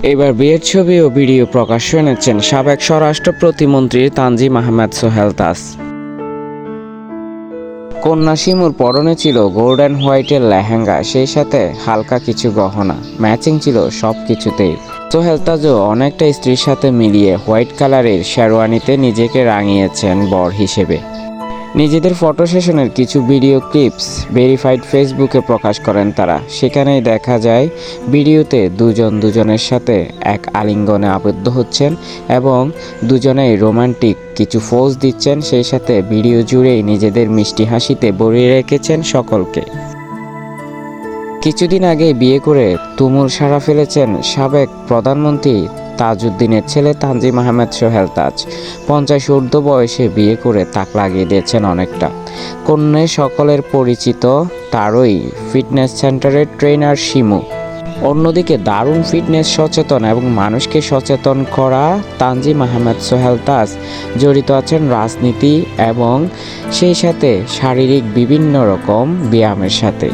এবার বিয়ের ছবি ও ভিডিও প্রকাশ্যে এনেছেন সাবেক স্বরাষ্ট্র প্রতিমন্ত্রী তানজিম আহমেদ সোহেল তাজ। কন্যা শিমুর পরনে ছিল গোল্ডেন হোয়াইটের লেহেঙ্গা, সেই সাথে হালকা কিছু গহনা, ম্যাচিং ছিল সব কিছুতেই। সোহেল তাজও অনেকটা স্ত্রীর সাথে মিলিয়ে হোয়াইট কালারের শেরওয়ানিতে নিজেকে রাঙিয়েছেন বর হিসেবে। নিজেদের ফটো সেশনের কিছু ভিডিও ক্লিপস ভেরিফাইড ফেসবুকে প্রকাশ করেন তারা। সেখানেই দেখা যায় ভিডিওতে দুজনের সাথে এক আলিঙ্গনে আবদ্ধ হচ্ছেন এবং দুজনেই রোমান্টিক কিছু পোজ দিচ্ছেন, সেই সাথে ভিডিও জুড়েই নিজেদের মিষ্টি হাসিতে ভরিয়ে রেখেছেন সকলকে। কিছুদিন আগে বিয়ে করে তুমুল সাড়া ফেলেছেন সাবেক প্রধানমন্ত্রী তাজউদ্দিনের ছেলে তানজিম আহমেদ সোহেল তাজ। 50 ঊর্ধ্ব বয়সে বিয়ে করে তাক লাগিয়ে দিয়েছেন অনেকটা। কন্যা সকলের পরিচিত তারই ফিটনেস সেন্টারের ট্রেনার শিমু। অন্যদিকে দারুণ ফিটনেস সচেতন এবং মানুষকে সচেতন করা তানজিম আহমেদ সোহেল তাজ জড়িত আছেন রাজনীতি এবং সেই সাথে শারীরিক বিভিন্ন রকম ব্যায়ামের সাথে।